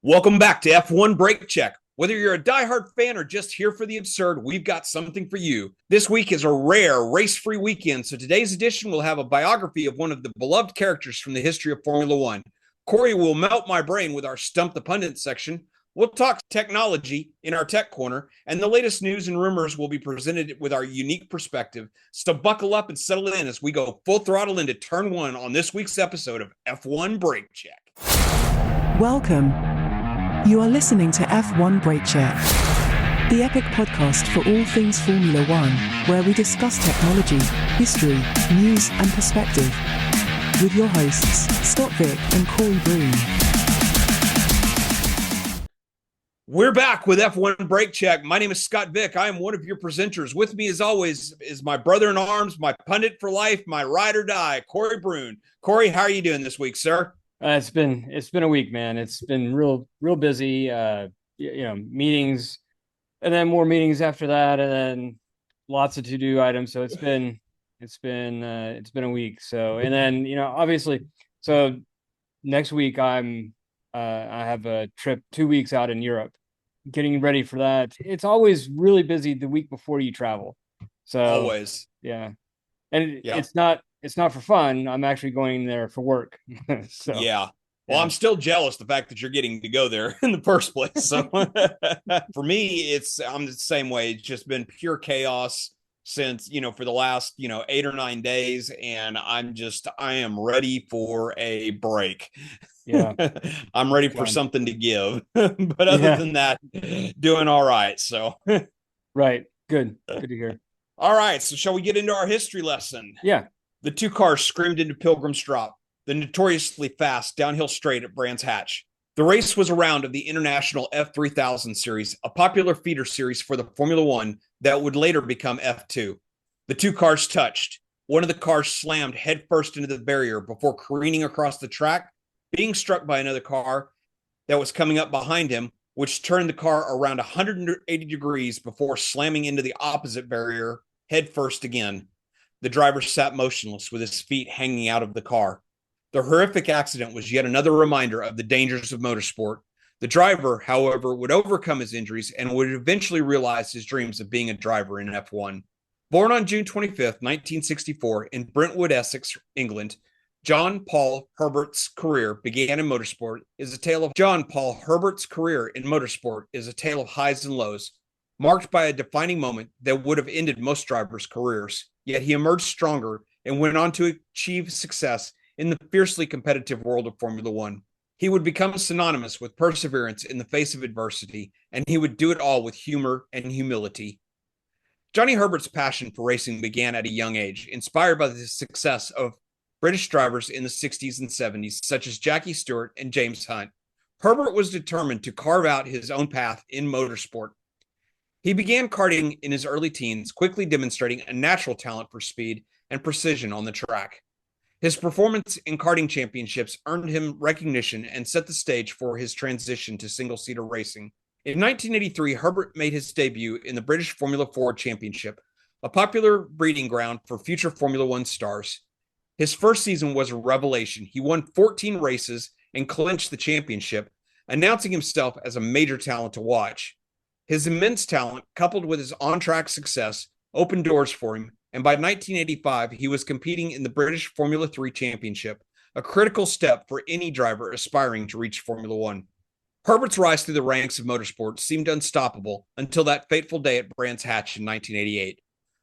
Welcome back to F1 Brake Check. Whether you're a diehard fan or just here for the absurd, we've got something for you. This week is a rare race-free weekend, so today's edition will have a biography of one of the beloved characters from the history of Formula One. Corey will melt my brain with our Stump-the-Pundit section. We'll talk technology in our tech corner, and the latest news and rumors will be presented with our unique perspective. So buckle up and settle in as we go full throttle into turn one on this week's episode of F1 Brake Check. Welcome. You are listening to F1 Brake Check, the epic podcast for all things Formula One, where we discuss technology, history, news, and perspective. With your hosts, Scott Vick and Corey Broom. We're back with F1 Brake Check. My name is Scott Vick. I am one of your presenters. With me, as always, is my brother in arms, my pundit for life, my ride or die, Corey Broom. Corey, how are you doing this week, sir? It's been a week, man. It's been real busy. Meetings, and then more meetings after that, and then lots of to-do items. So it's been a week. So, and then obviously, so next week I have a trip 2 weeks out in Europe, getting ready for that. It's always really busy the week before you travel. So always, yeah, and it's not for fun. I'm actually going there for work. So yeah. Well, I'm still jealous the fact that you're getting to go there in the first place. So for me, I'm the same way. It's just been pure chaos since, for the last, 8 or 9 days. And I am ready for a break. Yeah. I'm ready for something to give. But other than that, doing all right. So right. Good to hear. All right. So shall we get into our history lesson? Yeah. The two cars screamed into Pilgrim's Drop, the notoriously fast downhill straight at Brands Hatch. The race was a round of the International F3000 series, a popular feeder series for the Formula One that would later become F2. The two cars touched. One of the cars slammed headfirst into the barrier before careening across the track, being struck by another car that was coming up behind him, which turned the car around 180 degrees before slamming into the opposite barrier headfirst again. The driver sat motionless with his feet hanging out of the car. The horrific accident was yet another reminder of the dangers of motorsport. The driver, however, would overcome his injuries and would eventually realize his dreams of being a driver in F1. Born on June 25th, 1964, in Brentwood, Essex, England, John Paul Herbert's career began in motorsport is a tale of highs and lows, marked by a defining moment that would have ended most drivers' careers. Yet he emerged stronger and went on to achieve success in the fiercely competitive world of Formula One. He would become synonymous with perseverance in the face of adversity, and he would do it all with humor and humility. Johnny Herbert's passion for racing began at a young age, inspired by the success of British drivers in the 60s and 70s, such as Jackie Stewart and James Hunt. Herbert was determined to carve out his own path in motorsport. He began karting in his early teens, quickly demonstrating a natural talent for speed and precision on the track. His performance in karting championships earned him recognition and set the stage for his transition to single-seater racing. In 1983, Herbert made his debut in the British Formula 4 Championship, a popular breeding ground for future Formula One stars. His first season was a revelation. He won 14 races and clinched the championship, announcing himself as a major talent to watch. His immense talent, coupled with his on-track success, opened doors for him, and by 1985, he was competing in the British Formula 3 Championship, a critical step for any driver aspiring to reach Formula One. Herbert's rise through the ranks of motorsport seemed unstoppable until that fateful day at Brands Hatch in 1988.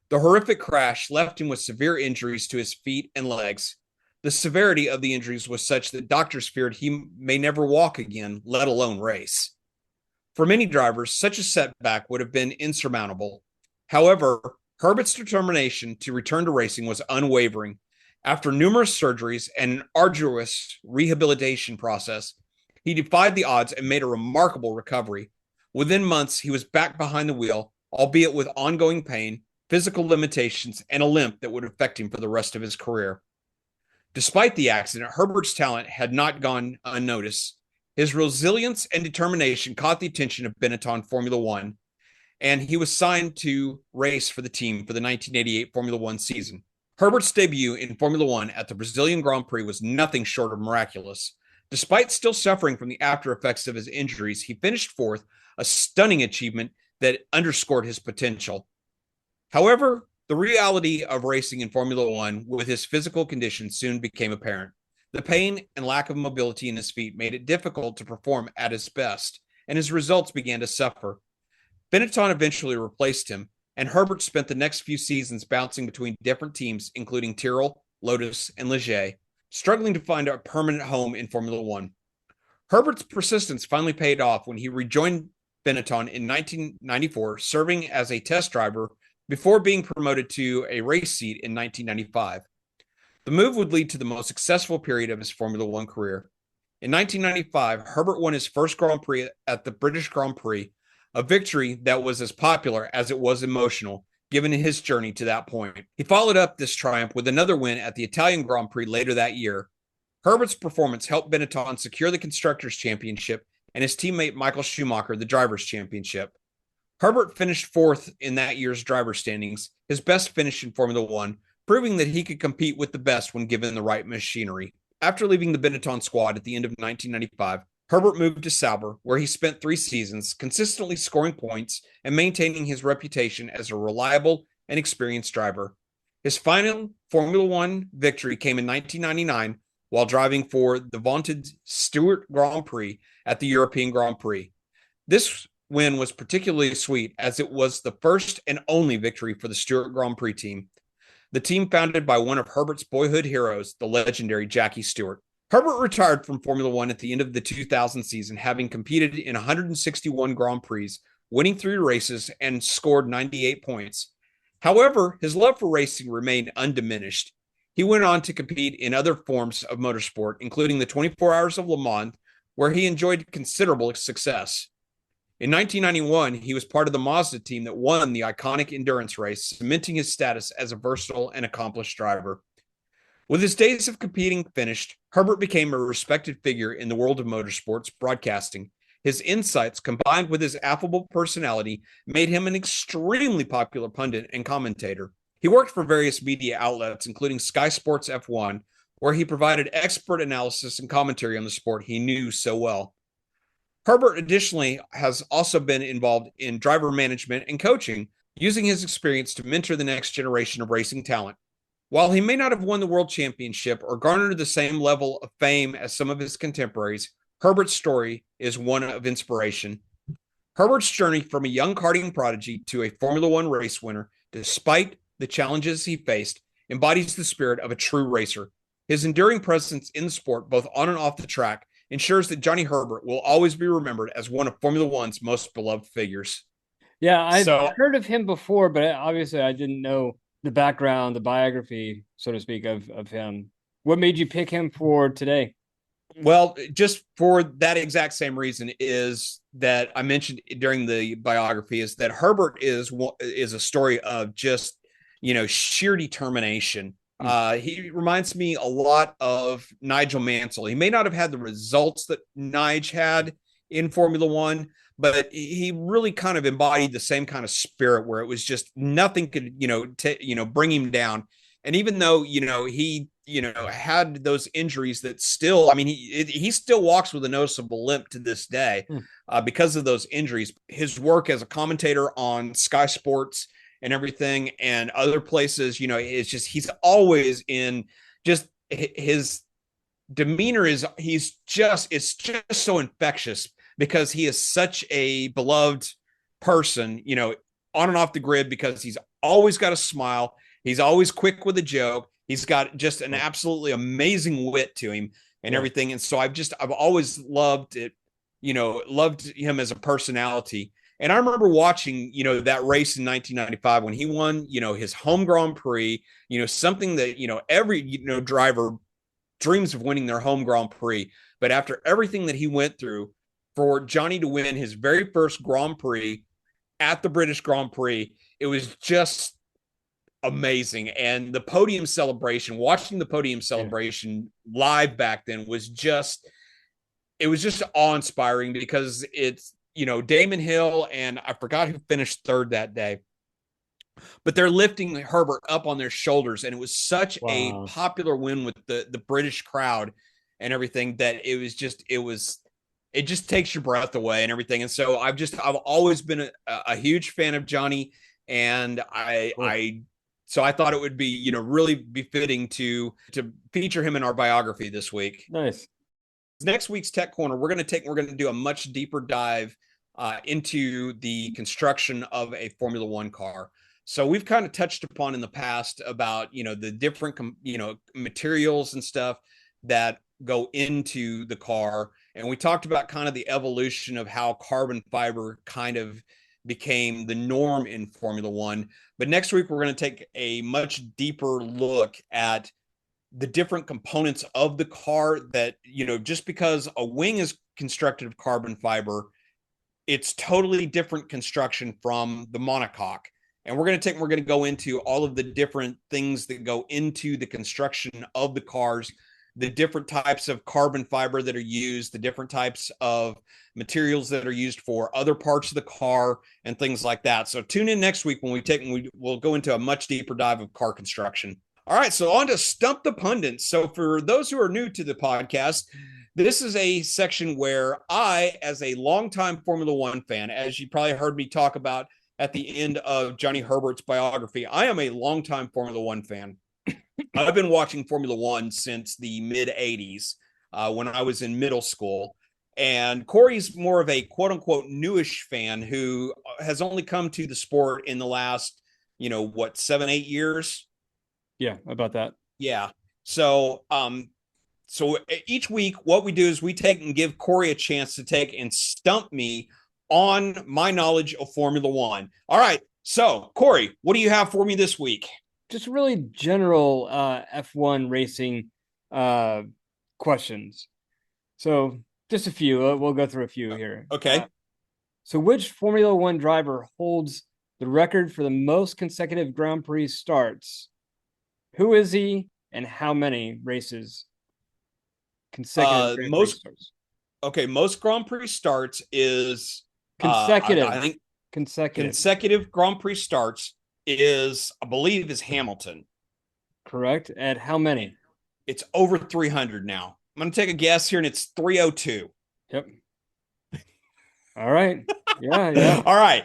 The horrific crash left him with severe injuries to his feet and legs. The severity of the injuries was such that doctors feared he may never walk again, let alone race. For many drivers, such a setback would have been insurmountable. However, Herbert's determination to return to racing was unwavering. After numerous surgeries and an arduous rehabilitation process, he defied the odds and made a remarkable recovery. Within months, he was back behind the wheel, albeit with ongoing pain, physical limitations, and a limp that would affect him for the rest of his career. Despite the accident, Herbert's talent had not gone unnoticed. His resilience and determination caught the attention of Benetton Formula One, and he was signed to race for the team for the 1988 Formula One season. Herbert's debut in Formula One at the Brazilian Grand Prix was nothing short of miraculous. Despite still suffering from the after effects of his injuries, he finished fourth, a stunning achievement that underscored his potential. However, the reality of racing in Formula One with his physical condition soon became apparent. The pain and lack of mobility in his feet made it difficult to perform at his best, and his results began to suffer. Benetton eventually replaced him, and Herbert spent the next few seasons bouncing between different teams, including Tyrrell, Lotus, and Ligier, struggling to find a permanent home in Formula One. Herbert's persistence finally paid off when he rejoined Benetton in 1994, serving as a test driver before being promoted to a race seat in 1995. The move would lead to the most successful period of his Formula One career. In 1995, Herbert won his first Grand Prix at the British Grand Prix, a victory that was as popular as it was emotional, given his journey to that point. He followed up this triumph with another win at the Italian Grand Prix later that year. Herbert's performance helped Benetton secure the Constructors' Championship and his teammate Michael Schumacher the Drivers' Championship. Herbert finished fourth in that year's driver standings, his best finish in Formula One, proving that he could compete with the best when given the right machinery. After leaving the Benetton squad at the end of 1995, Herbert moved to Sauber, where he spent 3 seasons, consistently scoring points and maintaining his reputation as a reliable and experienced driver. His final Formula One victory came in 1999 while driving for the vaunted Stewart Grand Prix at the European Grand Prix. This win was particularly sweet as it was the first and only victory for the Stewart Grand Prix team, the team founded by one of Herbert's boyhood heroes, the legendary Jackie Stewart. Herbert retired from Formula One at the end of the 2000 season, having competed in 161 Grand Prix, winning 3 races, and scored 98 points. However, his love for racing remained undiminished. He went on to compete in other forms of motorsport, including the 24 Hours of Le Mans, where he enjoyed considerable success. In 1991, he was part of the Mazda team that won the iconic endurance race, cementing his status as a versatile and accomplished driver. With his days of competing finished, Herbert became a respected figure in the world of motorsports broadcasting. His insights, combined with his affable personality, made him an extremely popular pundit and commentator. He worked for various media outlets, including Sky Sports F1, where he provided expert analysis and commentary on the sport he knew so well. Herbert additionally has also been involved in driver management and coaching, using his experience to mentor the next generation of racing talent. While he may not have won the world championship or garnered the same level of fame as some of his contemporaries, Herbert's story is one of inspiration. Herbert's journey from a young karting prodigy to a Formula One race winner, despite the challenges he faced, embodies the spirit of a true racer. His enduring presence in the sport, both on and off the track, ensures that Johnny Herbert will always be remembered as one of Formula One's most beloved figures. Yeah, I've heard of him before, but obviously I didn't know the background, the biography, so to speak, of him. What made you pick him for today? Well, just for that exact same reason is that I mentioned during the biography is that Herbert is a story of just, sheer determination. He reminds me a lot of Nigel Mansell. He may not have had the results that Nige had in Formula One, but he really kind of embodied the same kind of spirit where it was just nothing could, bring him down. And even though, he, had those injuries that still, he still walks with a noticeable limp to this day because of those injuries. His work as a commentator on Sky Sports and everything and other places, it's just, he's always in just his demeanor it's just so infectious because he is such a beloved person, on and off the grid, because he's always got a smile. He's always quick with a joke. He's got just an absolutely amazing wit to him and everything. And so I've always loved it, loved him as a personality. And I remember watching, that race in 1995 when he won, his home Grand Prix, something that, every, driver dreams of winning their home Grand Prix. But after everything that he went through, for Johnny to win his very first Grand Prix at the British Grand Prix, it was just amazing. And the podium celebration, watching the podium celebration live back then was just awe-inspiring because it's, Damon Hill and I forgot who finished third that day, but they're lifting Herbert up on their shoulders. And it was such a popular win with the British crowd. and everything, that it just takes your breath away and everything. And so I've always been a huge fan of Johnny, and so I thought it would be, really befitting to feature him in our biography this week. Nice. Next week's Tech Corner, we're going to do a much deeper dive into the construction of a Formula One car. So we've kind of touched upon in the past about, the different, materials and stuff that go into the car. And we talked about kind of the evolution of how carbon fiber kind of became the norm in Formula One. But next week, we're going to take a much deeper look at the different components of the car that, just because a wing is constructed of carbon fiber, it's totally different construction from the monocoque. And we're going to go into all of the different things that go into the construction of the cars, the different types of carbon fiber that are used, the different types of materials that are used for other parts of the car, and things like that. So tune in next week when we'll go into a much deeper dive of car construction. All right, so on to Stump the Pundit. So for those who are new to the podcast, this is a section where I, as a longtime Formula One fan, as you probably heard me talk about at the end of Johnny Herbert's biography, I am a longtime Formula One fan. I've been watching Formula One since the mid-'80s when I was in middle school. And Corey's more of a quote-unquote newish fan who has only come to the sport in the last, 7, 8 years? Yeah, about that. Yeah. So each week, what we do is we take and give Corey a chance to take and stump me on my knowledge of Formula One. All right. So, Corey, what do you have for me this week? Just really general F1 racing questions. So just a few. We'll go through a few here. Okay. So which Formula One driver holds the record for the most consecutive Grand Prix starts? Who is he, and how many races? Consecutive Grand Prix starts. Okay, most Grand Prix starts is consecutive. I think consecutive Grand Prix starts is, I believe, is Hamilton. Correct. And how many? It's over 300 now. I'm going to take a guess here, and it's 302. Yep. All right. Yeah. All right.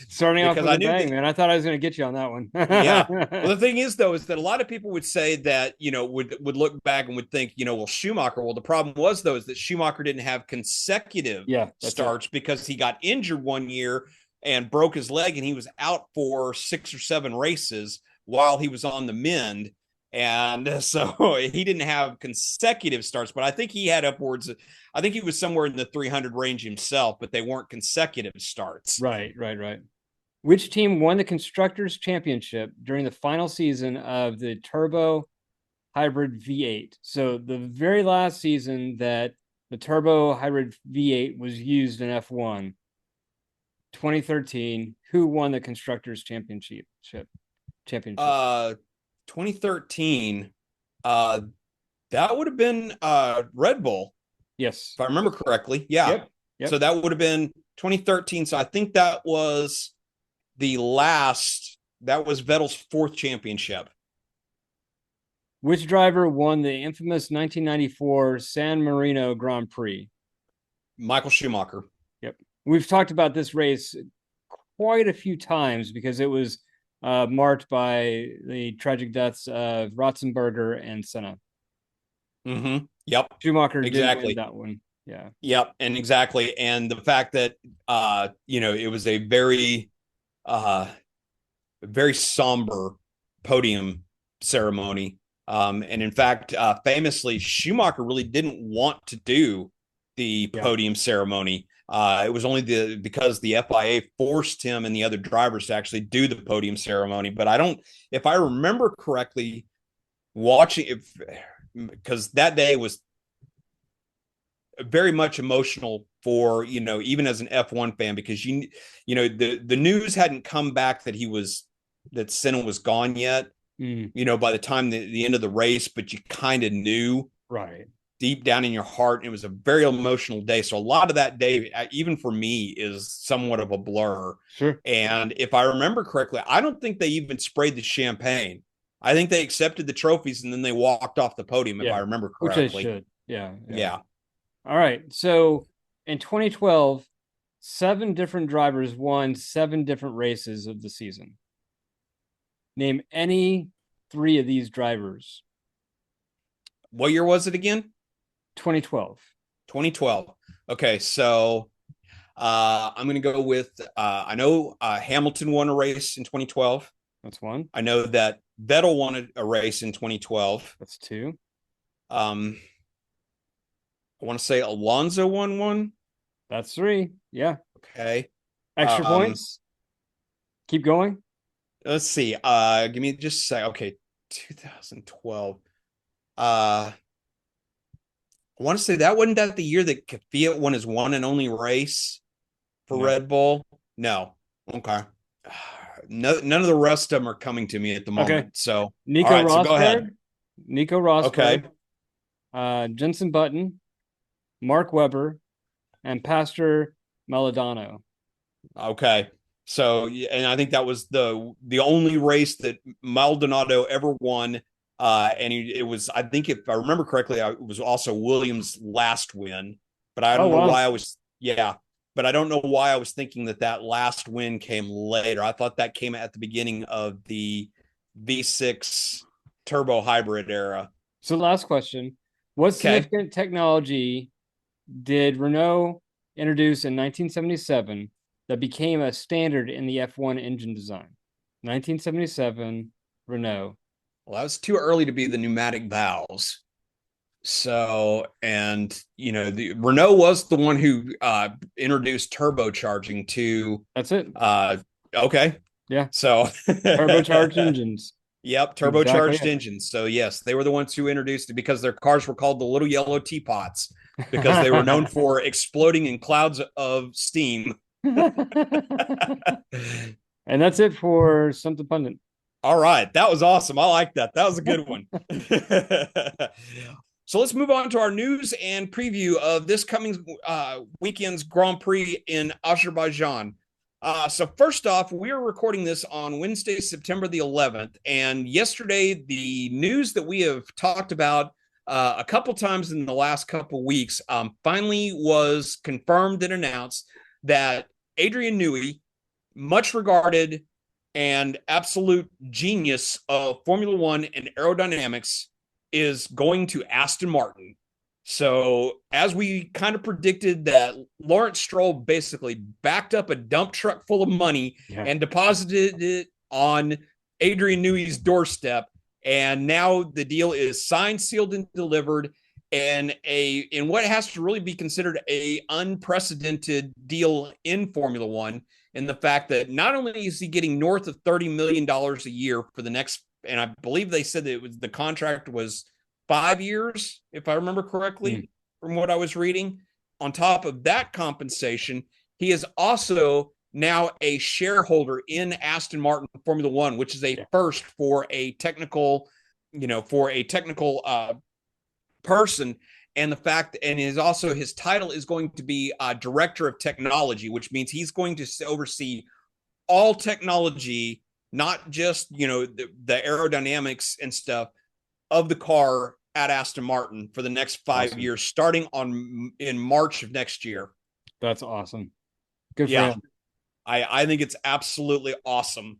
Starting off with a bang, man. I thought I was going to get you on that one. Yeah. Well, the thing is, though, is that a lot of people would say that, would look back and would think, well, Schumacher. Well, the problem was, though, is that Schumacher didn't have consecutive starts because he got injured one year and broke his leg, and he was out for 6 or 7 races while he was on the mend. And so he didn't have consecutive starts, but I think he had I think he was somewhere in the 300 range himself, but they weren't consecutive starts. Right. Which team won the Constructors' Championship during the final season of the Turbo Hybrid V8? So the very last season that the Turbo Hybrid V8 was used in F1, 2013, who won the Constructors' Championship? 2013, that would have been Red Bull. Yes. If I remember correctly. Yeah. Yep. So that would have been 2013. So I think that was Vettel's 4th championship. Which driver won the infamous 1994 San Marino Grand Prix? Michael Schumacher. Yep. We've talked about this race quite a few times because it was marked by the tragic deaths of Ratzenberger and Senna. Mm-hmm. Yep. Schumacher did win that one. Yeah. Yep. And exactly. And the fact that, it was a very, very somber podium ceremony. And in fact, famously, Schumacher really didn't want to do the podium ceremony. It was only because the FIA forced him and the other drivers to actually do the podium ceremony. But if I remember correctly, because that day was very much emotional for, even as an F1 fan, because the news hadn't come back that Senna was gone yet, by the time the end of the race, but you kind of knew. Right. Deep down in your heart. It was a very emotional day. So a lot of that day, even for me, is somewhat of a blur. Sure. And if I remember correctly, I don't think they even sprayed the champagne I think they accepted the trophies and then they walked off the podium, if I remember which they correctly. should. Yeah. Yeah. All right. So in 2012, 7 different drivers won 7 different races of the season. Name any 3 of these drivers. What year was it again? 2012. 2012. Okay, so I'm going to go with I know Hamilton won a race in 2012. That's 1. I know that Vettel won a race in 2012. That's 2. I want to say Alonso won one. That's 3. Yeah. Okay. Extra points. Keep going. Let's see. Give me just a sec. Okay, 2012. I want to say that wasn't that the year that Fiat won his one and only race for Red Bull. No. Okay. No, none of the rest of them are coming to me at the moment. Okay. So Nico Rosberg. So go ahead. Nico Rosberg. Okay. Jenson Button, Mark Webber, and Pastor Maldonado. Okay. So, and I think that was the only race that Maldonado ever won. And it was, I think if I remember correctly, it was also Williams' last win. But I don't know why I was, but I don't know why I was thinking that last win came later. I thought that came at the beginning of the V6 turbo hybrid era. So last question. What significant technology did Renault introduce in 1977 that became a standard in the F1 engine design? 1977, Renault. Well, that was too early to be the pneumatic valves. So, and the Renault was the one who introduced turbocharging to. That's it. Okay. Yeah. So turbocharged engines. Yep, turbocharged engines. So yes, they were the ones who introduced it because their cars were called the little yellow teapots because they were known for exploding in clouds of steam. And that's it for Stump-the-Pundit. All right, that was awesome. I like that. That was a good one. So let's move on to our news and preview of this coming weekend's Grand Prix in Azerbaijan. So first off, we are recording this on Wednesday, September the 11th. And yesterday, the news that we have talked about a couple times in the last couple weeks finally was confirmed and announced that Adrian Newey, much regarded and absolute genius of Formula One and aerodynamics, is going to Aston Martin. So as we kind of predicted that Lawrence Stroll basically backed up a dump truck full of money and deposited it on Adrian Newey's doorstep. And now the deal is signed, sealed, and delivered. And in what has to really be considered a unprecedented deal in Formula One, and the fact that not only is he getting north of $30 million a year for the next, and I believe they said that the contract was 5 years, if I remember correctly, from what I was reading. On top of that compensation, he is also now a shareholder in Aston Martin Formula One, which is a first for a technical, person. And the fact, and is also his title is going to be director of technology, which means he's going to oversee all technology, not just the aerodynamics and stuff of the car at Aston Martin for the next 5 years, starting in March of next year. That's awesome. Good for him. I think it's absolutely awesome.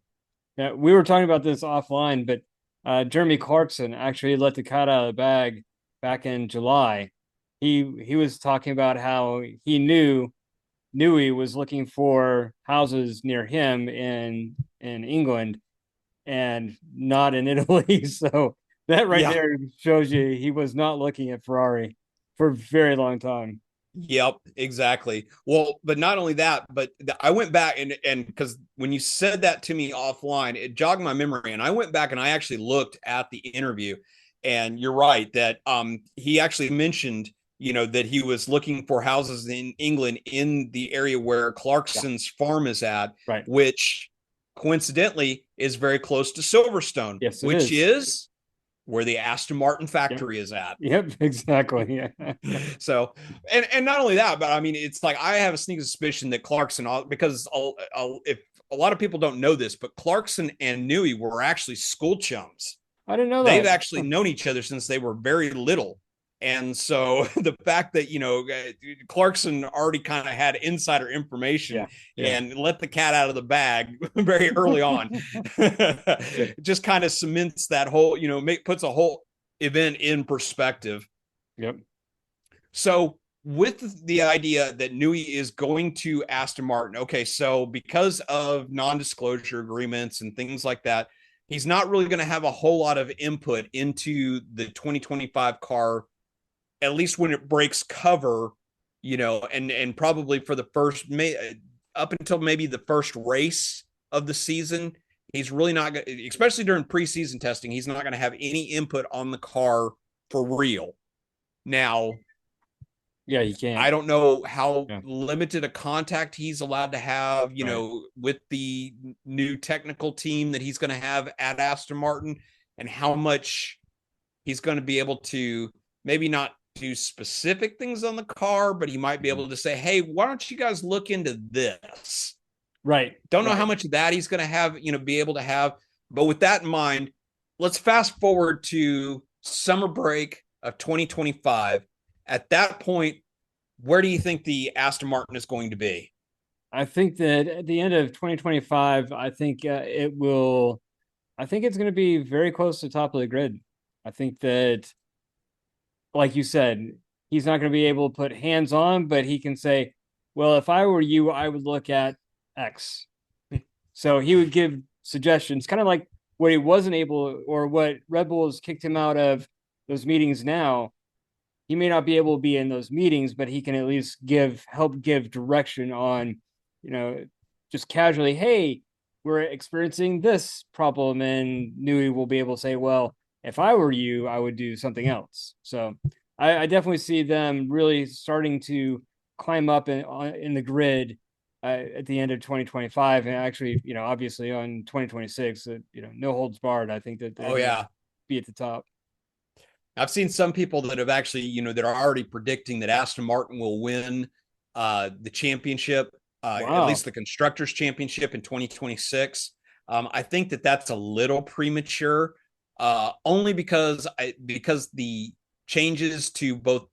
Yeah, we were talking about this offline, but Jeremy Clarkson actually let the cat out of the bag back in July. He was talking about how he knew Newey was looking for houses near him in England and not in Italy. So that there shows you he was not looking at Ferrari for a very long time. Yep, exactly. Well, but not only that, but I went back and because when you said that to me offline, it jogged my memory, and I went back and I actually looked at the interview. And you're right that he actually mentioned, that he was looking for houses in England in the area where Clarkson's farm is at, which coincidentally is very close to Silverstone, which is where the Aston Martin factory is at. Yep, exactly. Yeah. So, and not only that, but I mean, it's like I have a sneaking suspicion that Clarkson, because if a lot of people don't know this, but Clarkson and Newey were actually school chums. I didn't know They've that. actually known each other since they were very little. And so the fact that, Clarkson already kind of had insider information Yeah. and let the cat out of the bag very early on, just kind of cements that whole, puts a whole event in perspective. Yep. So with the idea that Newey is going to Aston Martin, okay, so because of non-disclosure agreements and things like that, he's not really going to have a whole lot of input into the 2025 car, at least when it breaks cover, and probably for the first, up until maybe the first race of the season, he's really not going to, especially during preseason testing, he's not going to have any input on the car for real. Now, yeah, you can't. I don't know how limited a contact he's allowed to have, with the new technical team that he's going to have at Aston Martin, and how much he's going to be able to maybe not do specific things on the car, but he might be able to say, hey, why don't you guys look into this? Right. Don't know how much of that he's going to have, be able to have. But with that in mind, let's fast forward to summer break of 2025. At that point, where do you think the Aston Martin is going to be? I think that at the end of 2025, I think it's going to be very close to the top of the grid. I think that, like you said, he's not going to be able to put hands on, but he can say, well, if I were you, I would look at X. So he would give suggestions, kind of like what he wasn't able, or what Red Bull has kicked him out of those meetings now. He may not be able to be in those meetings, but he can at least help give direction on, just casually, hey, we're experiencing this problem. And Newey will be able to say, well, if I were you, I would do something else. So I definitely see them really starting to climb up in the grid at the end of 2025. And actually, obviously on 2026, no holds barred. I think that be at the top. I've seen some people that have actually, that are already predicting that Aston Martin will win the championship, at least the Constructors' Championship in 2026. I think that that's a little premature, only because the changes to both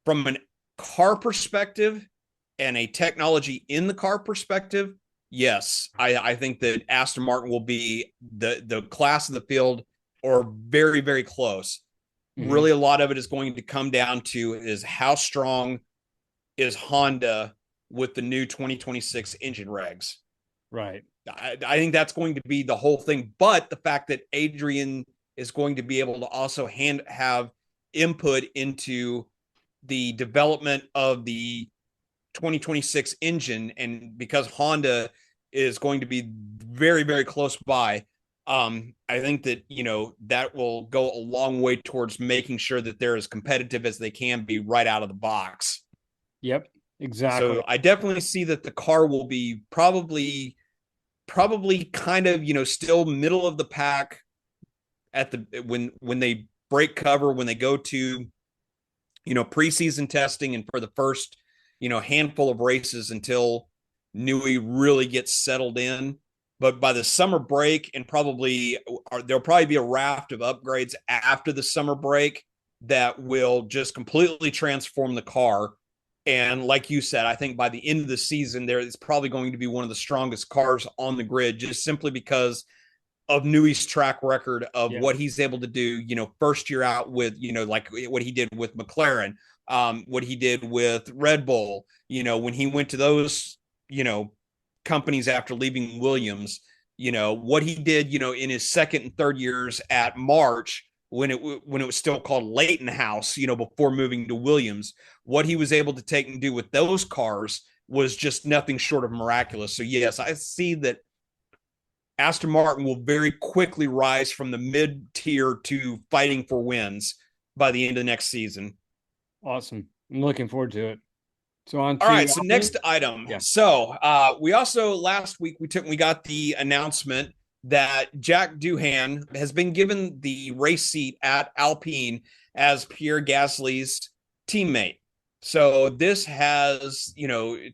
from a car perspective and a technology in the car perspective. Yes, I think that Aston Martin will be the class of the field, or very, very close. Mm-hmm. Really, a lot of it is going to come down to is how strong is Honda with the new 2026 engine regs. Right. I think that's going to be the whole thing. But the fact that Adrian is going to be able to also have input into the development of the 2026 engine, and because Honda is going to be very, very close by, I think that, that will go a long way towards making sure that they're as competitive as they can be right out of the box. Yep, exactly. So I definitely see that the car will be probably kind of, still middle of the pack when they break cover, when they go to, preseason testing, and for the first, handful of races until Newey really gets settled in. But by the summer break, and there'll probably be a raft of upgrades after the summer break that will just completely transform the car. And like you said, I think by the end of the season, there is probably going to be one of the strongest cars on the grid, just simply because of Newey's track record of what he's able to do, first year out with, like what he did with McLaren, what he did with Red Bull, when he went to those, companies after leaving Williams, what he did, in his second and third years at March, when it was still called Leighton House, before moving to Williams, what he was able to take and do with those cars was just nothing short of miraculous. So yes, I see that Aston Martin will very quickly rise from the mid-tier to fighting for wins by the end of next season. Awesome. I'm looking forward to it. So all right. So next item. Yeah. So we also last week we got the announcement that Jack Doohan has been given the race seat at Alpine as Pierre Gasly's teammate. So this has,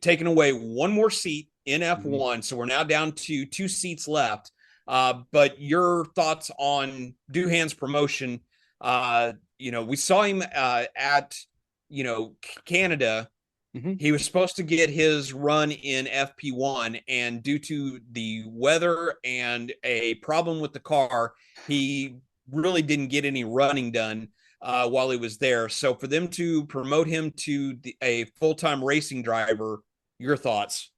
taken away one more seat in F1. Mm-hmm. So we're now down to 2 seats left. But your thoughts on Doohan's promotion? We saw him at Canada. Mm-hmm. He was supposed to get his run in FP1, and due to the weather and a problem with the car, he really didn't get any running done while he was there. So for them to promote him to a full-time racing driver, your thoughts?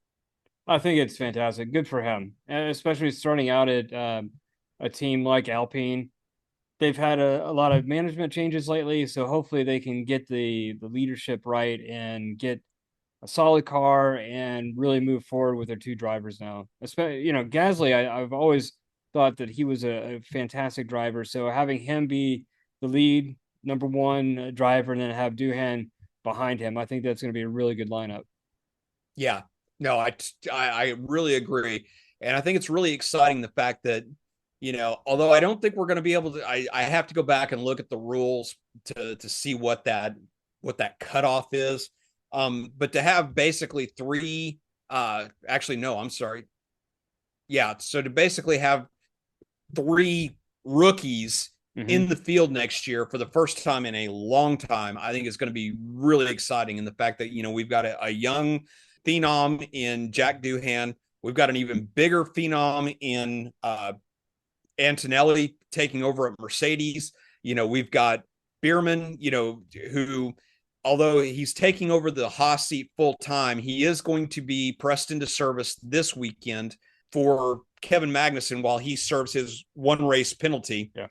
I think it's fantastic. Good for him, and especially starting out at a team like Alpine. They've had a lot of management changes lately, so hopefully they can get the leadership right and get a solid car and really move forward with their two drivers now. Especially, Gasly, I've always thought that he was a fantastic driver. So having him be the lead number one driver and then have Doohan behind him, I think that's going to be a really good lineup. Yeah, no, I really agree, and I think it's really exciting the fact that although I don't think we're going to be able to, I have to go back and look at the rules to see what that cutoff is. But to have basically three, actually, no, I'm sorry. Yeah. So to basically have three rookies in the field next year for the first time in a long time, I think is going to be really exciting. And the fact that, we've got a young phenom in Jack Doohan. We've got an even bigger phenom in Antonelli taking over at Mercedes. We've got Bierman, who, although he's taking over the Haas seat full time, he is going to be pressed into service this weekend for Kevin Magnussen while he serves his one race penalty. Yeah.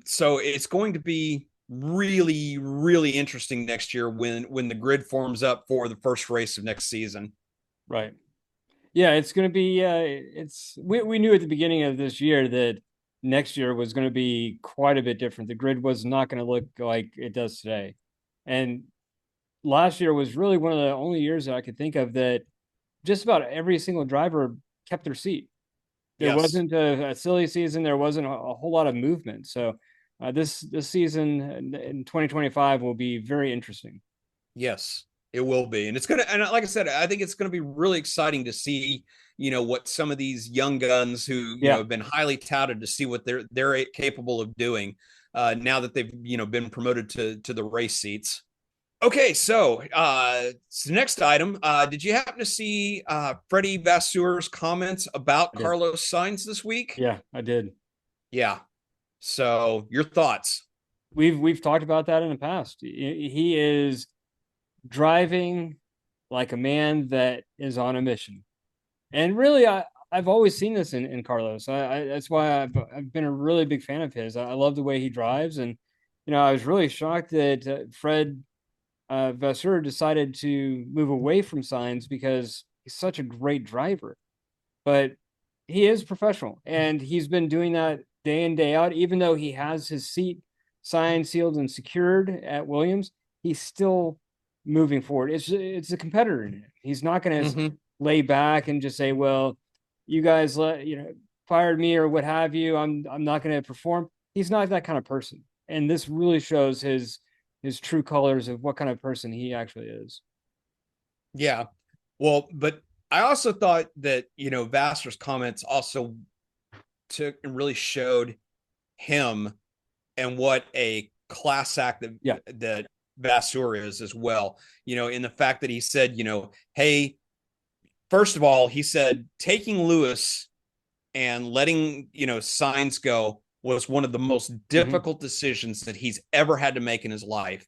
So it's going to be really, really interesting next year when the grid forms up for the first race of next season. Right. Yeah, it's going to be. We knew at the beginning of this year that next year was going to be quite a bit different. The grid was not going to look like it does today, and last year was really one of the only years that I could think of that just about every single driver kept their seat. There wasn't a silly season. There wasn't a whole lot of movement. So this season in 2025 will be very interesting. Yes, it will be. And like I said, I think it's going to be really exciting to see, what some of these young guns who, have been highly touted, to see what they're capable of doing now that they've, been promoted to the race seats. Okay, so next item. Did you happen to see Freddie Vasseur's comments about Carlos Sainz this week? Yeah, I did. Yeah. So your thoughts? We've talked about that in the past. He is driving like a man that is on a mission, and really, I've always seen this in Carlos. That's why I've been a really big fan of his. I love the way he drives, and I was really shocked that Fred Vasseur decided to move away from Sainz because he's such a great driver. But he is professional, and he's been doing that day in, day out. Even though he has his seat signed, sealed, and secured at Williams, he's still moving forward. It's a competitor in him. He's not going to lay back and just say, well, you guys fired me or what have you. I'm not going to perform. He's not that kind of person. And this really shows his true colors of what kind of person he actually is. Yeah. Well, but I also thought that, Vasser's comments also took and really showed him and what a class act that Vasseur is as well, in the fact that he said, hey, first of all, he said taking Lewis and letting, Sainz go was one of the most difficult decisions that he's ever had to make in his life.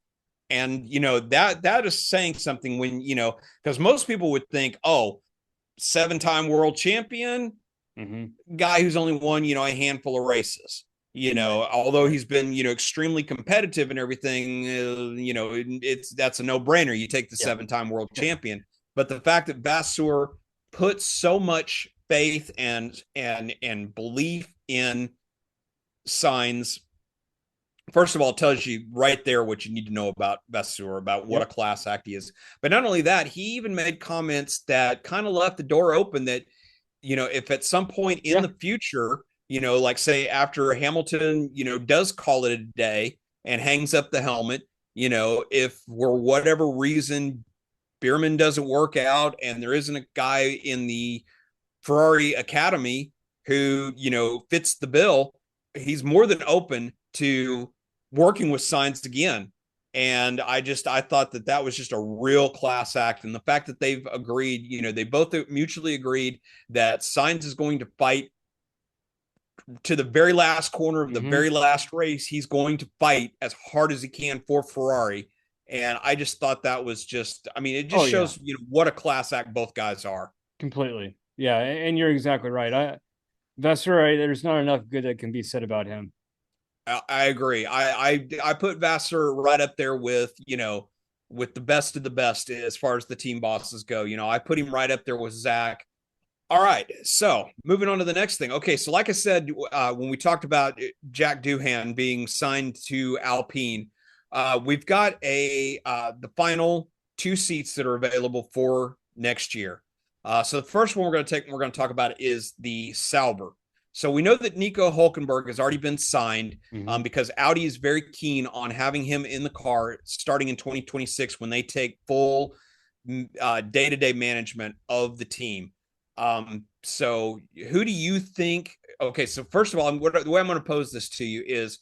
And, that is saying something when, because most people would think, oh, 7-time world champion, guy who's only won, a handful of races, although he's been, extremely competitive and everything, that's a no brainer. You take the 7-time world champion, but the fact that Vasseur put so much faith and belief in Sainz, first of all, tells you right there what you need to know about Vasseur, about what a class act he is. But not only that, he even made comments that kind of left the door open that, if at some point in the future, like say after Hamilton, does call it a day and hangs up the helmet, if for whatever reason Bierman doesn't work out and there isn't a guy in the Ferrari Academy who, fits the bill, he's more than open to working with Sainz again. And I thought that was just a real class act. And the fact that they've agreed, they both mutually agreed that Sainz is going to fight to the very last corner of the very last race. He's going to fight as hard as he can for Ferrari. And I just thought that was it just shows, what a class act both guys are. Completely. Yeah. And you're exactly right. Vasseur, there's not enough good that can be said about him. I agree. I put Vasseur right up there with the best of the best as far as the team bosses go. I put him right up there with Zach. All right, so moving on to the next thing. Okay, so like I said, when we talked about Jack Doohan being signed to Alpine, we've got the final 2 seats that are available for next year. So the first one we're going to talk about is the Sauber. So we know that Nico Hülkenberg has already been signed because Audi is very keen on having him in the car starting in 2026 when they take full day-to-day management of the team. So who do you think? Okay, so first of all, the way I'm going to pose this to you is,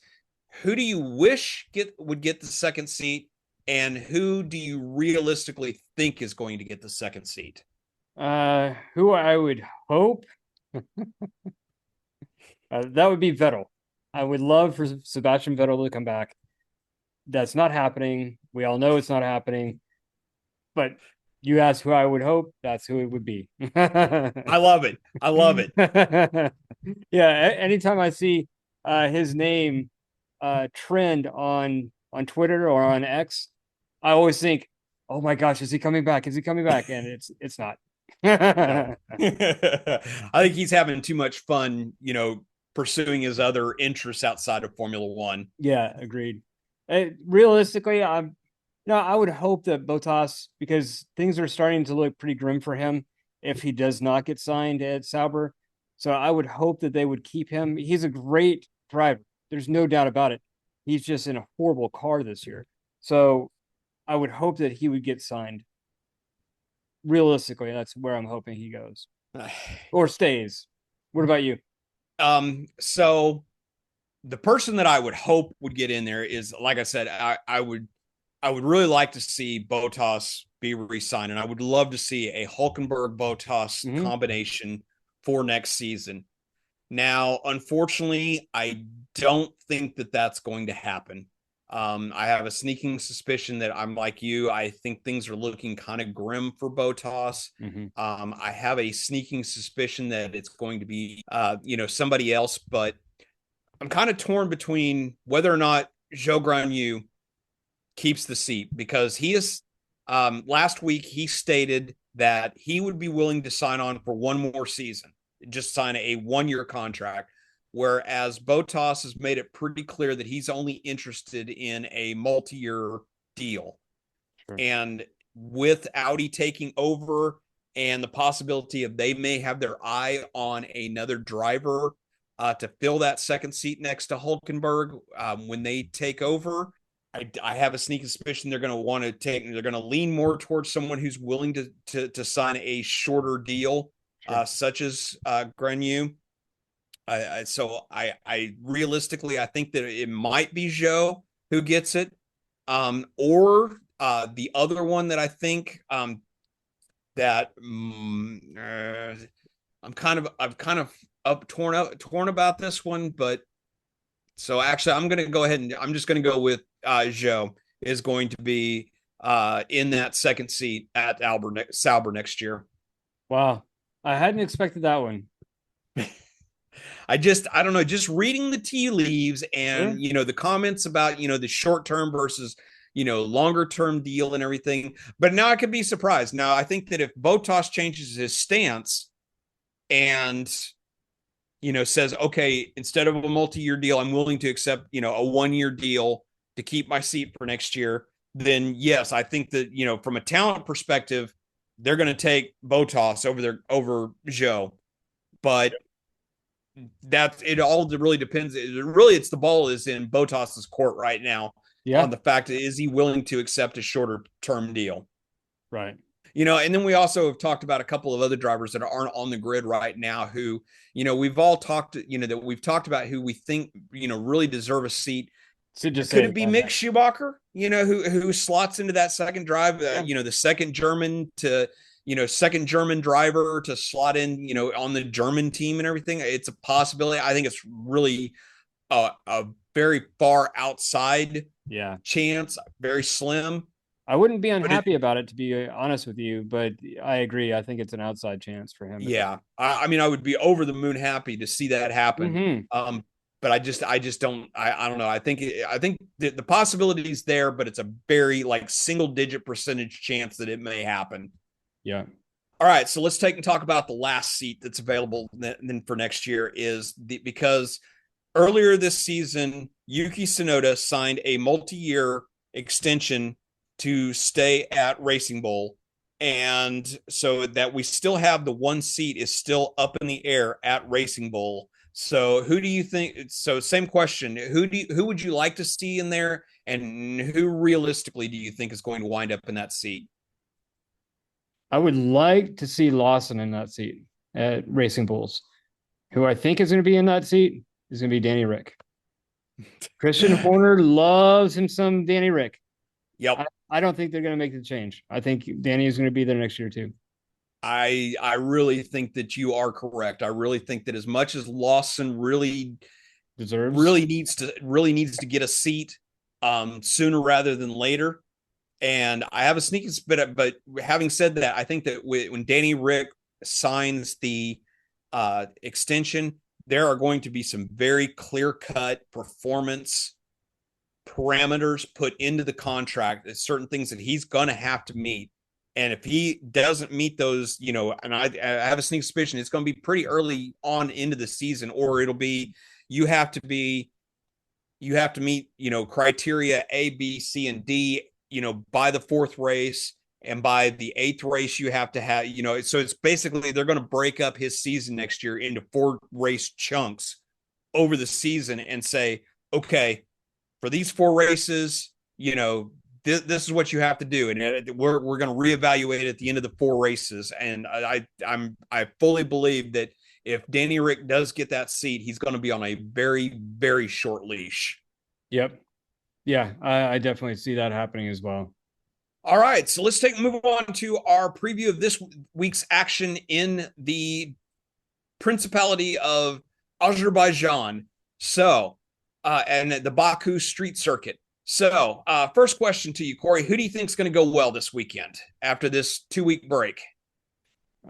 who do you wish would get the second seat, and who do you realistically think is going to get the second seat? Who I would hope that would be Vettel. I would love for Sebastian Vettel to come back. That's not happening. We all know it's not happening, but you ask who I would hope, that's who it would be. I love it. Yeah. Anytime I see his name trend on Twitter or on X, I always think, oh my gosh, is he coming back? Is he coming back? And it's not. I think he's having too much fun, pursuing his other interests outside of Formula One. Yeah, agreed. Realistically, I would hope that Bottas, because things are starting to look pretty grim for him if he does not get signed at Sauber. So I would hope that they would keep him. He's a great driver. There's no doubt about it. He's just in a horrible car this year. So I would hope that he would get signed. Realistically, that's where I'm hoping he goes or stays. What about you? So the person that I would hope would get in there is, like I said, I would really like to see Bottas be re-signed, and I would love to see a Hülkenberg-Bottas combination for next season. Now, unfortunately, I don't think that that's going to happen. I have a sneaking suspicion that I'm like you. I think things are looking kind of grim for Bottas. I have a sneaking suspicion that it's going to be, somebody else, but I'm kind of torn between whether or not Zhou Guanyu keeps the seat, because he is, last week he stated that he would be willing to sign on for one more season, just sign a 1-year contract. Whereas Bottas has made it pretty clear that he's only interested in a multi-year deal. Sure. And with Audi taking over and the possibility of they may have their eye on another driver to fill that second seat next to Hülkenberg when they take over, I have a sneaky suspicion they're going to lean more towards someone who's willing to sign a shorter deal, sure, such as Guanyu. So I realistically, I think that it might be Zhou who gets it, or the other one that I think that I'm kind of torn about this one, but so actually I'm going to go ahead and I'm just going to go with Zhou is going to be in that second seat at Sauber next year. Wow, I hadn't expected that one. I don't know, just reading the tea leaves and, the comments about, the short term versus, longer term deal and everything. But now I could be surprised. Now, I think that if Bottas changes his stance and, says, okay, instead of a multi-year deal, I'm willing to accept, a 1-year deal to keep my seat for next year, then yes, I think that, from a talent perspective, they're going to take Bottas over Zhou. But it all really depends. It's the ball is in Bottas's court right now on the fact that is he willing to accept a shorter term deal. Right. And then we also have talked about a couple of other drivers that aren't on the grid right now who, we've all talked, that we've talked about who we think, really deserve a seat. So just Could say it be Mick Schumacher, who slots into that second drive, the second German driver to slot in, on the German team and everything? It's a possibility. I think it's really a very far outside chance, very slim. I wouldn't be unhappy about it, to be honest with you, but I agree. I think it's an outside chance for him. Yeah. I mean, I would be over the moon happy to see that happen. But I just don't, I don't know. I think the possibility is there, but it's a very single digit percentage chance that it may happen. Yeah. All right. So let's talk about the last seat that's available then for next year because earlier this season, Yuki Tsunoda signed a multi-year extension to stay at Racing Bull. And so that we still have the one seat is still up in the air at Racing Bull. So who do you think? So same question. Who would you like to see in there? And who realistically do you think is going to wind up in that seat? I would like to see Lawson in that seat at Racing Bulls. Who I think is going to be in that seat is going to be Danny Rick. Christian Horner loves him some Danny Rick. Yep. I don't think they're going to make the change. I think Danny is going to be there next year too. I really think that you are correct. I really think that as much as Lawson really needs to get a seat sooner rather than later. And I have a sneaky spit, but having said that, I think that when Danny Rick signs the extension, there are going to be some very clear-cut performance parameters put into the contract. There's certain things that he's going to have to meet. And if he doesn't meet those, and I have a sneaky suspicion it's going to be pretty early on into the season, or it'll be, you have to meet, criteria A, B, C, and D, by the fourth race, and by the eighth race, you have to have, so it's basically, they're going to break up his season next year into 4 race chunks over the season and say, okay, for these 4 races, this is what you have to do. And we're going to reevaluate at the end of the 4 races. And I fully believe that if Danny Rick does get that seat, he's going to be on a very, very short leash. Yep. Yeah, I definitely see that happening as well. All right, so let's move on to our preview of this week's action in the Principality of Azerbaijan. So, and the Baku street circuit. So, first question to you, Corey, who do you think is going to go well this weekend after this 2-week break?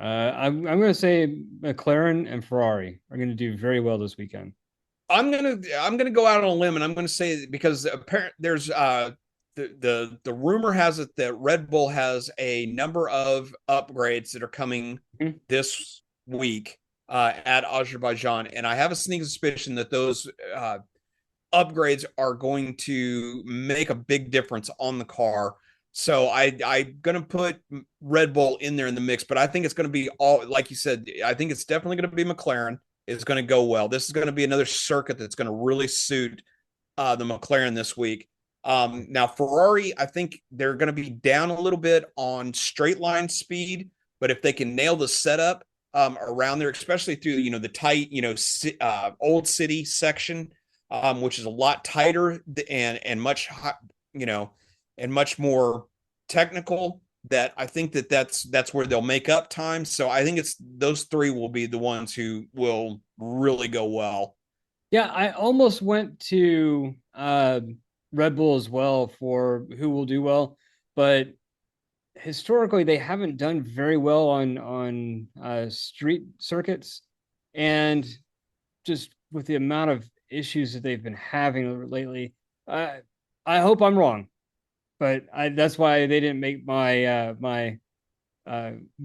I'm going to say McLaren and Ferrari are going to do very well this weekend. I'm gonna go out on a limb, and I'm going to say, because apparently there's the rumor has it that Red Bull has a number of upgrades that are coming this week at Azerbaijan, and I have a sneaking suspicion that those upgrades are going to make a big difference on the car. So I'm going to put Red Bull in there in the mix, but I think it's going to be all, like you said, I think it's definitely going to be McLaren. It's going to go well. This is going to be another circuit that's going to really suit the McLaren this week. Now, Ferrari, I think they're going to be down a little bit on straight line speed, but if they can nail the setup around there, especially through, the tight, Old City section, which is a lot tighter and much, and much more technical, that I think that's where they'll make up time. So I think it's those 3 will be the ones who will really go well. Yeah, I almost went to Red Bull as well for who will do well, but historically they haven't done very well on street circuits, and just with the amount of issues that they've been having lately, I hope I'm wrong. But that's why they didn't make my my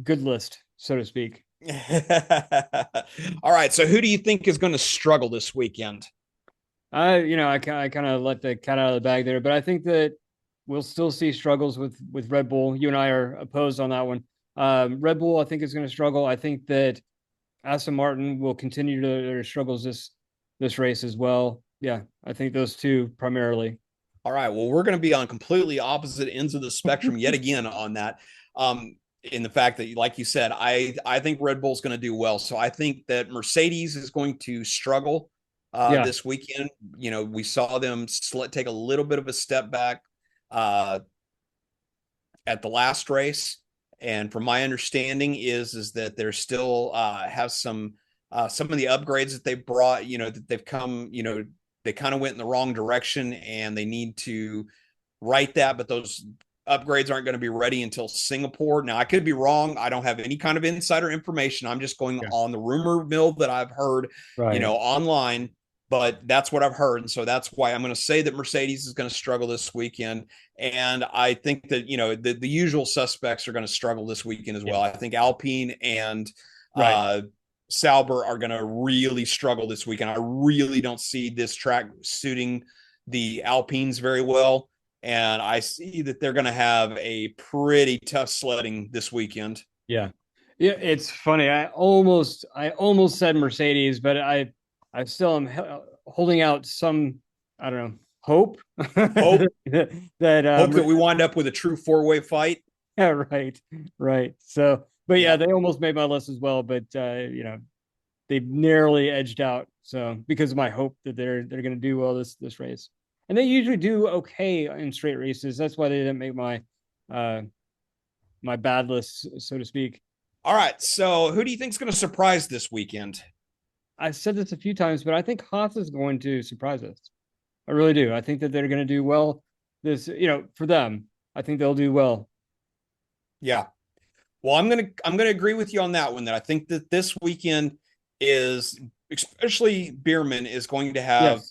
good list, so to speak. All right. So who do you think is going to struggle this weekend? I kind of let the cat out of the bag there, but I think that we'll still see struggles with Red Bull. You and I are opposed on that one. Red Bull, I think, is going to struggle. I think that Aston Martin will continue their struggles this race as well. Yeah, I think those 2 primarily. All right. Well, we're going to be on completely opposite ends of the spectrum yet again on that. in the fact that, like you said, I think Red Bull's going to do well. So I think that Mercedes is going to struggle this weekend. We saw them take a little bit of a step back at the last race. And from my understanding is that they're still have some of the upgrades that they brought, that they've come, they kind of went in the wrong direction and they need to right that. But those upgrades aren't going to be ready until Singapore. Now, I could be wrong. I don't have any kind of insider information. I'm just going on the rumor mill that I've heard, online, but that's what I've heard. And so that's why I'm going to say that Mercedes is going to struggle this weekend. And I think that, the usual suspects are going to struggle this weekend as well. I think Alpine and Sauber are going to really struggle this weekend. I really don't see this track suiting the Alpines very well. And I see that they're going to have a pretty tough sledding this weekend. Yeah. It's funny. I almost said Mercedes, but I still am holding out some, I don't know, hope that we wind up with a true 4-way fight. Yeah, right. So, but they almost made my list as well. But they narrowly edged out. So because of my hope that they're going to do well this race. And they usually do okay in straight races. That's why they didn't make my my bad list, so to speak. All right. So who do you think is going to surprise this weekend? I've said this a few times, but I think Haas is going to surprise us. I really do. I think that they're going to do well. For them, I think they'll do well. Yeah. Well, I'm gonna agree with you on that one. That I think that this weekend is, especially Bierman, is going to have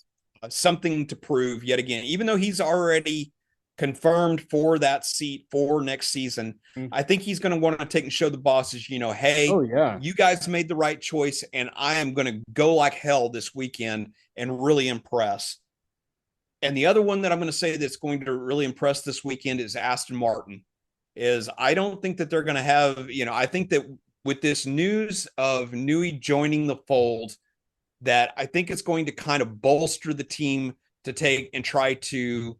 something to prove yet again, even though he's already confirmed for that seat for next season. I think he's going to want to take and show the bosses, hey, you guys made the right choice, and I am going to go like hell this weekend and really impress. And the other one that I'm going to say that's going to really impress this weekend is Aston Martin. I don't think that they're going to have, I think that with this news of Newey joining the fold, that I think it's going to kind of bolster the team to take and try to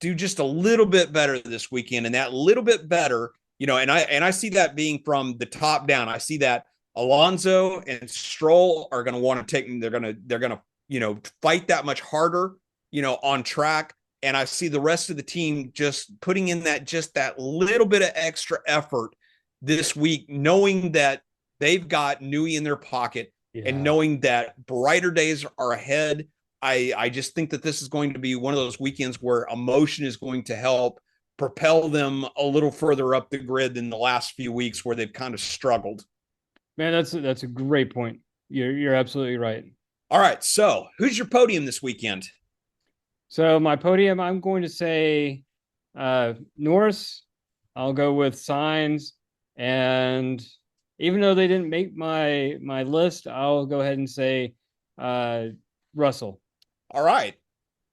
do just a little bit better this weekend. And that little bit better, and I see that being from the top down. I see that Alonso and Stroll are going to want to take, they're going to fight that much harder, on track. And I see the rest of the team just putting in that little bit of extra effort this week, knowing that they've got Newey in their pocket. And knowing that brighter days are ahead. I just think that this is going to be one of those weekends where emotion is going to help propel them a little further up the grid than the last few weeks where they've kind of struggled. Man, that's a great point. You're absolutely right. All right. So who's your podium this weekend? So my podium, I'm going to say Norris. I'll go with Sainz, and even though they didn't make my list, I'll go ahead and say Russell. All right.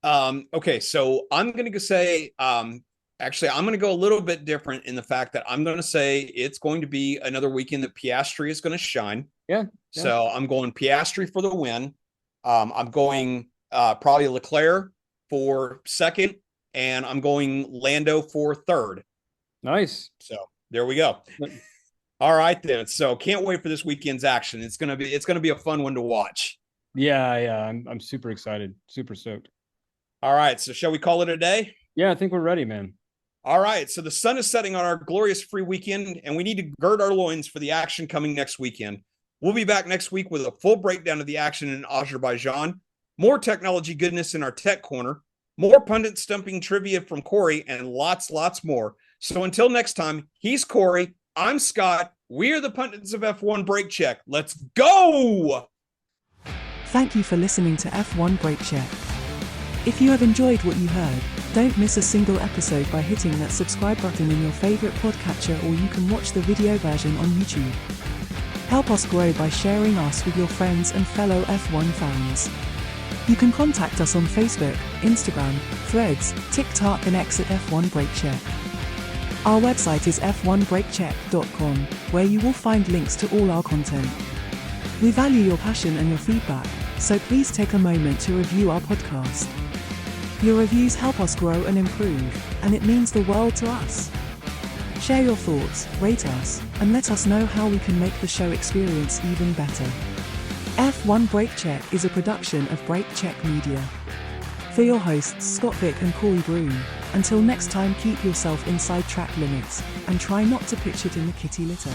Okay, so I'm going to say, actually, I'm going to go a little bit different in the fact that I'm going to say it's going to be another weekend that Piastri is going to shine. Yeah. So I'm going Piastri for the win. I'm going probably Leclerc for second, and I'm going Lando for third. Nice. So there we go. All right, then. So can't wait for this weekend's action. It's gonna be a fun one to watch. Yeah. I'm super excited. Super stoked. All right. So shall we call it a day? Yeah, I think we're ready, man. All right. So the sun is setting on our glorious free weekend, and we need to gird our loins for the action coming next weekend. We'll be back next week with a full breakdown of the action in Azerbaijan, more technology goodness in our tech corner, more pundit stumping trivia from Corey, and lots more. So until next time, he's Corey. I'm Scott. We are the pundits of F1 Brake Check. Let's go! Thank you for listening to F1 Brake Check. If you have enjoyed what you heard, don't miss a single episode by hitting that subscribe button in your favorite podcatcher, or you can watch the video version on YouTube. Help us grow by sharing us with your friends and fellow F1 fans. You can contact us on Facebook, Instagram, Threads, TikTok and X at F1 Brake Check. Our website is f1brakecheck.com, where you will find links to all our content. We value your passion and your feedback, so please take a moment to review our podcast. Your reviews help us grow and improve, and it means the world to us. Share your thoughts, rate us, and let us know how we can make the show experience even better. F1 Brake Check is a production of Brake Check Media. For your hosts Scott Vick and Corey Broom, until next time, keep yourself inside track limits and try not to pitch it in the kitty litter.